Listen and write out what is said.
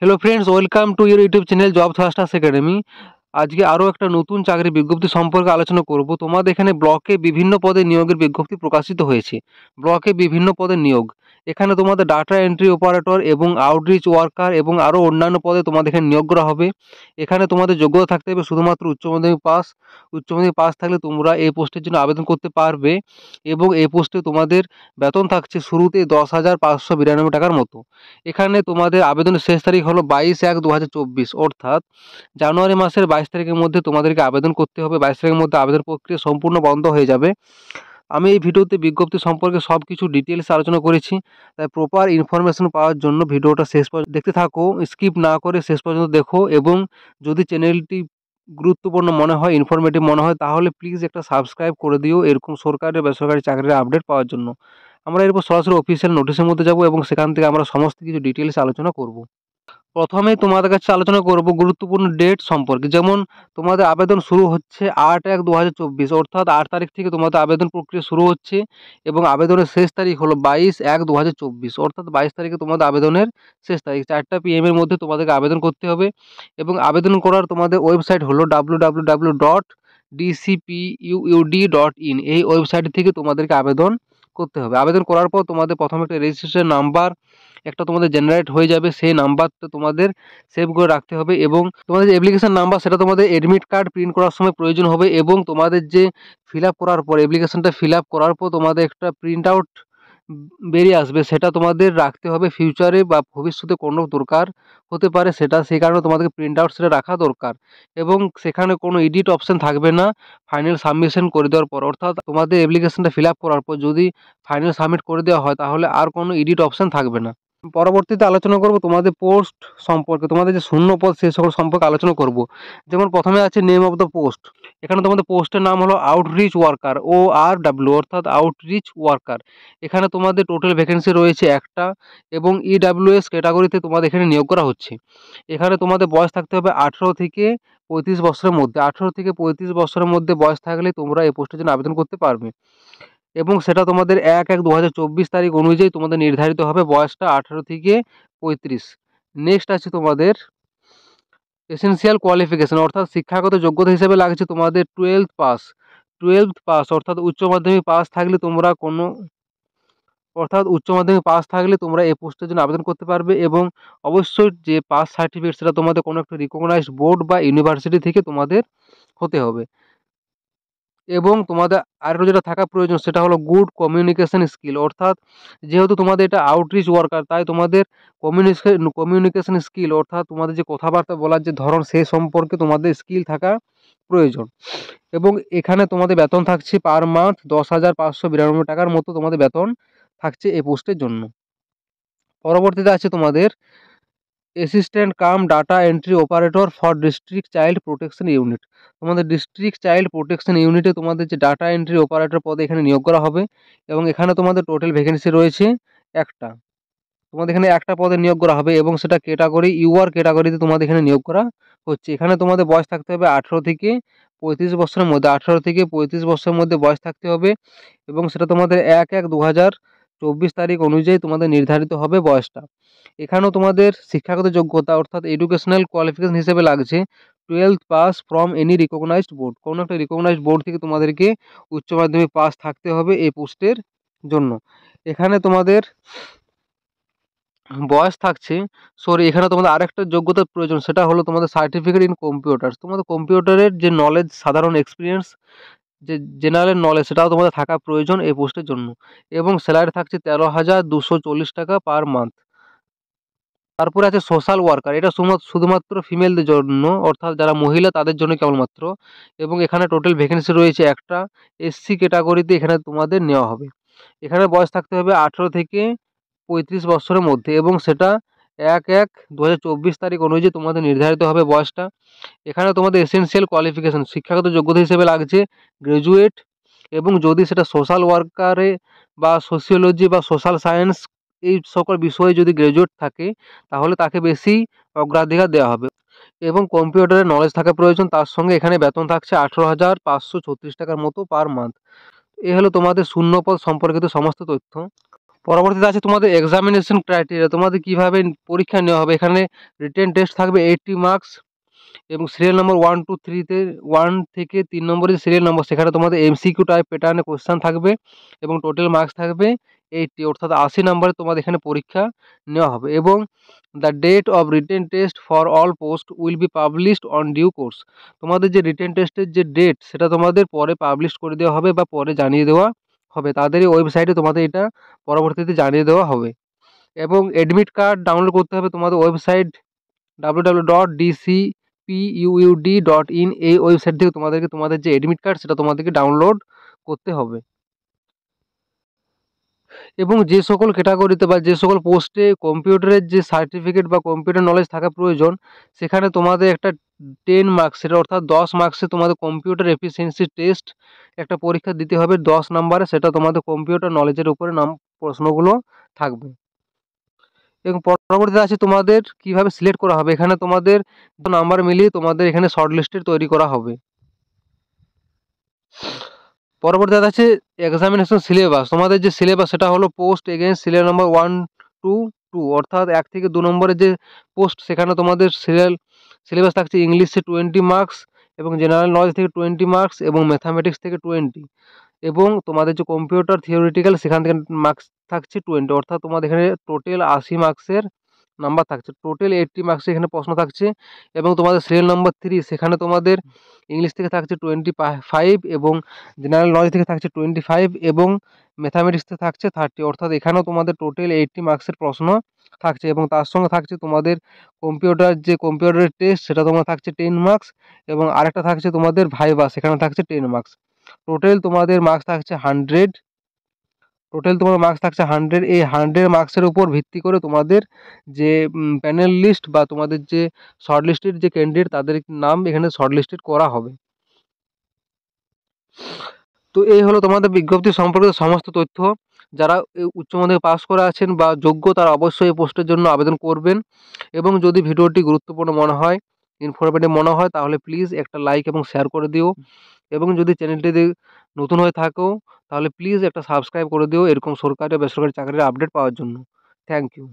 Hello friends, welcome to your YouTube channel job fasters academy. আজকে আরও একটা নতুন চাকরির বিজ্ঞপ্তি সম্পর্কে আলোচনা করব। তোমাদের এখানে ব্লকে বিভিন্ন পদে নিয়োগের বিজ্ঞপ্তি প্রকাশিত হয়েছে। ব্লকে বিভিন্ন পদে নিয়োগ, এখানে তোমাদের ডাটা এন্ট্রি অপারেটর এবং আউটরিচ ওয়ার্কার এবং আরও অন্যান্য পদে তোমাদের এখানে নিয়োগ করা হবে। এখানে তোমাদের যোগ্যতা থাকতে হবে শুধুমাত্র উচ্চ মাধ্যমিক পাস। উচ্চ মাধ্যমিক পাস থাকলে তোমরা এই পোস্টের জন্য আবেদন করতে পারবে এবং এই পোস্টে তোমাদের বেতন থাকছে শুরুতে 10,592 টাকার মতো। এখানে তোমাদের আবেদনের শেষ তারিখ হলো 22/1/2024, অর্থাৎ জানুয়ারি মাসের 22 তারিখের মধ্যে তোমাদেরকে আবেদন করতে হবে। 22 তারিখের মধ্যে আবেদন প্রক্রিয়া সম্পূর্ণ বন্ধ হয়ে যাবে। আমি এই ভিডিওতে বিজ্ঞপ্তি সম্পর্কে সব কিছু ডিটেলস আলোচনা করেছি, তাই প্রপার ইনফরমেশন পাওয়ার জন্য ভিডিওটা শেষ পর্যন্ত দেখতে থাকো, স্কিপ না করে শেষ পর্যন্ত দেখো। এবং যদি চ্যানেলটি গুরুত্বপূর্ণ মনে হয়, ইনফরমেটিভ মনে হয়, তাহলে প্লিজ একটা সাবস্ক্রাইব করে দিও এরকম সরকারি বেসরকারি চাকরির আপডেট পাওয়ার জন্য। আমরা এরপর সরাসরি অফিসিয়াল নোটিশের মধ্যে যাব এবং সেখান থেকে আমরা সমস্ত কিছু ডিটেলস আলোচনা করব। প্রথমেই তোমাদের কাছে আলোচনা করব গুরুত্বপূর্ণ ডেট সম্পর্কে। যেমন তোমাদের আবেদন শুরু হচ্ছে 8/1/2024, অর্থাৎ 8 তারিখ থেকে তোমাদের আবেদন প্রক্রিয়া শুরু হচ্ছে এবং আবেদনের শেষ তারিখ হলো 22/1/2024, অর্থাৎ 22 তারিখে তোমাদের আবেদনের শেষ তারিখ। 4টা PM এর মধ্যে তোমাদেরকে আবেদন করতে হবে এবং আবেদন করার তোমাদের ওয়েবসাইট হলো www.dcpuud.in। এই ওয়েবসাইট থেকে তোমাদেরকে আবেদন করতে হবে। আবেদন করার পর তোমাদের প্রথমে একটা রেজিস্ট্রেশন নাম্বার একটা তোমাদের জেনারেট হয়ে যাবে, সেই নাম্বারটা তোমাদের সেভ করে রাখতে হবে এবং তোমাদের যে অ্যাপ্লিকেশন নাম্বার সেটা তোমাদের অ্যাডমিট কার্ড প্রিন্ট করার সময় প্রয়োজন হবে এবং তোমাদের যে ফিল আপ করার পর অ্যাপ্লিকেশনটা ফিল আপ করার পর তোমাদের একটা প্রিন্ট আউট বেরিয়ে আসবে, সেটা তোমাদের রাখতে হবে। ফিউচারে বা ভবিষ্যতে কোনো দরকার হতে পারে সেটা, সেই কারণে তোমাদেরকে প্রিন্ট আউট সেটা রাখা দরকার এবং সেখানে কোনো এডিট অপশন থাকবে না ফাইনাল সাবমিশন করে দেওয়ার পর। অর্থাৎ তোমাদের অ্যাপ্লিকেশনটা ফিল আপ করার পর যদি ফাইনাল সাবমিট করে দেওয়া হয় তাহলে আর কোনো এডিট অপশন থাকবে না। পরবর্তীতে আলোচনা করব তোমাদের পোস্ট সম্পর্কে, তোমাদের যে শূন্য পদ সেই সকল সম্পর্কে আলোচনা করব। যেমন প্রথমে আছে নেম অফ দ্য পোস্ট। এখানে তোমাদের পোস্টের নাম হলো আউটরিচ ওয়ার্কার, ORW, অর্থাৎ আউটরিচ ওয়ার্কার। এখানে তোমাদের টোটাল ভ্যাকেন্সি রয়েছে একটা এবং EWS ক্যাটাগরিতে তোমাদের এখানে নিয়োগ করা হচ্ছে। এখানে তোমাদের বয়স থাকতে হবে 18 থেকে 35 বছরের মধ্যে। 18 থেকে 35 বছরের মধ্যে বয়স থাকলে তোমরা এই পোস্টের জন্য আবেদন করতে পারবে এবং সেটা তোমাদের 1/1/2024 তারিখ অনুযায়ী তোমাদের নির্ধারিত হবে বয়সটা 18 থেকে 35। নেক্সট আছে তোমাদের এসেনশিয়াল কোয়ালিফিকেশন, অর্থাৎ শিক্ষাগত যোগ্যতা হিসেবে লাগছে তোমাদের 12th পাস, অর্থাৎ উচ্চ মাধ্যমিক পাস থাকলে তোমরা এই পোস্টের জন্য আবেদন করতে পারবে এবং অবশ্যই যে পাস সার্টিফিকেট সেটা তোমাদের কোনো একটা রিকগনাইজড বোর্ড বা ইউনিভার্সিটি থেকে তোমাদের হতে হবে। এবং তোমাদের আরও যেটা থাকা প্রয়োজন সেটা হলো গুড কমিউনিকেশন স্কিল, অর্থাৎ যেহেতু তোমাদের এটা আউটরিচ ওয়ার্কার তাই তোমাদের কমিউনিকেশন স্কিল, অর্থাৎ তোমাদের যে কথাবার্তা বলার যে ধরন সেই সম্পর্কে তোমাদের স্কিল থাকা প্রয়োজন। এবং এখানে তোমাদের বেতন থাকছে পার মান্থ 10,592 টাকার মতো তোমাদের বেতন থাকছে এই পোস্টের জন্য। পরবর্তীতে আছে তোমাদের assistant cum data entry operator for district child protection unit. তোমাদের ডিস্ট্রিক্ট চাইল্ড প্রোটেকশন ইউনিটে তোমাদের যে ডাটা এন্ট্রি অপারেটর পদে এখানে নিয়োগ করা হবে এবং এখানে তোমাদের টোটাল ভ্যাকেন্সি রয়েছে একটা। তোমাদের এখানে একটা পদে নিয়োগ করা হবে এবং সেটা ক্যাটাগরি UR ক্যাটাগরিতে তোমাদের এখানে নিয়োগ করা হচ্ছে। এখানে তোমাদের বয়স থাকতে হবে 18 থেকে 35 বছরের মধ্যে। 18 থেকে 35 বছরের মধ্যে বয়স থাকতে হবে এবং সেটা তোমাদের 1/1/2024 তারিখ অনুযায়ী তোমাদের নির্ধারিত হবে বয়সটা। এখানেও তোমাদের শিক্ষাগত যোগ্যতা অর্থাৎ এডুকেশনাল কোয়ালিফিকেশন হিসেবে লাগছে 12th pass from any recognised board. কোনো একটা রিকগনাইজড বোর্ড থেকে তোমাদেরকে উচ্চ মাধ্যমিক পাস থাকতে হবে এই পোস্টের জন্য। এখানে তোমাদের বয়স থাকছে এখানে তোমাদের আরেকটা যোগ্যতার প্রয়োজন, সেটা হলো তোমাদের সার্টিফিকেট ইন কম্পিউটার। তোমাদের কম্পিউটারের যে নলেজ, সাধারণ এক্সপিরিয়েন্স, যে জেনারেল নলেজ সেটাও তোমাদের থাকা প্রয়োজন এই পোস্টের জন্য এবং স্যালারি থাকছে 13,240 টাকা পার মান্থ। তারপরে আছে সোশ্যাল ওয়ার্কার, এটা শুধুমাত্র ফিমেলদের জন্য, অর্থাৎ যারা মহিলা তাদের জন্য কেবলমাত্র এবং এখানে টোটাল ভ্যাকেন্সি রয়েছে একটা। SC ক্যাটাগরিতে এখানে তোমাদের নেওয়া হবে। এখানে বয়স থাকতে হবে 18 থেকে 35 বছরের মধ্যে এবং সেটা 1/1/2024 তারিখ অনুযায়ী তোমাদের নির্ধারিত হবে বয়সটা। এখানে তোমাদের এসেনশিয়াল কোয়ালিফিকেশন শিক্ষাগত যোগ্যতা হিসেবে লাগছে গ্র্যাজুয়েট এবং যদি সেটা সোশ্যাল ওয়ার্কারে বা সোশিওলজি বা সোশ্যাল সায়েন্স এই সকল বিষয়ে যদি গ্র্যাজুয়েট থাকে তাহলে তাকে বেশি অগ্রাধিকার দেওয়া হবে এবং কম্পিউটারের নলেজ থাকা প্রয়োজন। তার সঙ্গে এখানে বেতন থাকছে 18,536 টাকার মতো পার মান্থ। এ হলো তোমাদের শূন্যপদ সম্পর্কিত সমস্ত তথ্য। পরবর্তীতে আছে তোমাদের এক্সামিনেশন ক্রাইটেরিয়া, তোমাদের কীভাবে পরীক্ষা নেওয়া হবে। এখানে রিটেন টেস্ট থাকবে 80 মার্কস এবং সিরিয়াল নম্বর 1 2 3-তে 1 থেকে 3 নম্বরের সিরিয়াল নম্বর, সেখানে তোমাদের এমসিকিউ টাইপ প্যাটার্নে কোশ্চেন থাকবে এবং টোটাল মার্কস থাকবে 80, অর্থাৎ 80 নম্বরে তোমাদের এখানে পরীক্ষা নেওয়া হবে। এবং the date of written test for all post will be published on due course, তোমাদের যে রিটেন টেস্টের যে ডেট সেটা তোমাদের পরে পাবলিশ করে দেওয়া হবে বা পরে জানিয়ে দেওয়া হবে, তাদেরই ওয়েবসাইটে তোমাদের এটা পরবর্তীতে জানিয়ে দেওয়া হবে। এবং অ্যাডমিট কার্ড ডাউনলোড করতে হবে তোমাদের ওয়েবসাইট www.dcpuud.in, এই ওয়েবসাইট থেকে তোমাদের যে অ্যাডমিট কার্ড সেটা তোমাদেরকে ডাউনলোড করতে হবে। এবং যে সকল ক্যাটাগরিতে বা যে সকল পোস্টে কম্পিউটারের যে সার্টিফিকেট বা কম্পিউটার নলেজ থাকা প্রয়োজন, সেখানে তোমাদের একটা 10 মার্কসের অর্থাৎ 10 মার্কসে তোমাদের কম্পিউটার এফিসিয়েন্সি টেস্ট একটা পরীক্ষা দিতে হবে 10 নাম্বারে, সেটা তোমাদের কম্পিউটার নলেজের উপরে প্রশ্নগুলো থাকবে। এবং পরবর্তীতে আছে তোমাদের কিভাবে সিলেক্ট করা হবে। এখানে তোমাদের নাম্বার মিলিয়ে তোমাদের এখানে শর্ট লিস্টের তৈরি করা হবে। পরবর্তীতে আছে এক্সামিনেশন সিলেবাস, তোমাদের যে সিলেবাস সেটা হলো post against serial number 1 to 2, অর্থাৎ 1 থেকে 2 নম্বরের যে পোস্ট সেখানে তোমাদের সিলেবাস থাকছে ইংলিশে 20 মার্কস এবং জেনারেল নলেজ থেকে 20 মার্কস এবং ম্যাথামেটিক্স থেকে 20, এবং তোমাদের যে কম্পিউটার থিওরিটিক্যাল সেখান থেকে মার্কস থাকছে 20, অর্থাৎ তোমাদের এখানে টোটাল 80 মার্কসের নাম্বার থাকছে, টোটাল 80 মার্কসের এখানে প্রশ্ন থাকছে। এবং তোমাদের সিরিয়াল নম্বর 3 সেখানে তোমাদের ইংলিশ থেকে থাকছে 25 এবং জেনারেল নলেজ থেকে থাকছে 25 এবং ম্যাথামেটিক্স থেকে থাকছে 30, অর্থাৎ এখানেও তোমাদের টোটাল 80 মার্কসের প্রশ্ন থাকছে। এবং তার সঙ্গে থাকছে তোমাদের কম্পিউটারের টেস্ট সেটা তোমার থাকছে 10 মার্কস এবং আরেকটা থাকছে তোমাদের ভাইভা, সেখানে থাকছে 10 মার্কস। টোটাল তোমাদের মার্কস থাকছে 100, এই 100 মার্কসের উপর ভিত্তি করে তোমাদের যে প্যানেল লিস্ট বা তোমাদের যে শর্ট লিস্টেড যে ক্যান্ডিডেট তাদের নাম এখানে শর্ট লিস্টেড করা হবে। তো এই হলো তোমাদের বিজ্ঞপ্তি সম্পর্কিত সমস্ত তথ্য। যারা উচ্চ মাধ্যমিক পাস করে আছেন বা যোগ্য তারা অবশ্যই এই পোস্টের জন্য আবেদন করবেন। এবং যদি ভিডিওটি গুরুত্বপূর্ণ মনে হয়, ইনফরমেটিভ মনে হয়, তাহলে প্লিজ একটা লাইক এবং শেয়ার করে দিও। এবং যদি চ্যানেলটিতে নতুন হয়ে থাকো তাহলে প্লিজ একটা সাবস্ক্রাইব করে দিও এরকম সরকারি ও বেসরকারি চাকরির আপডেট পাওয়ার জন্য। Thank you.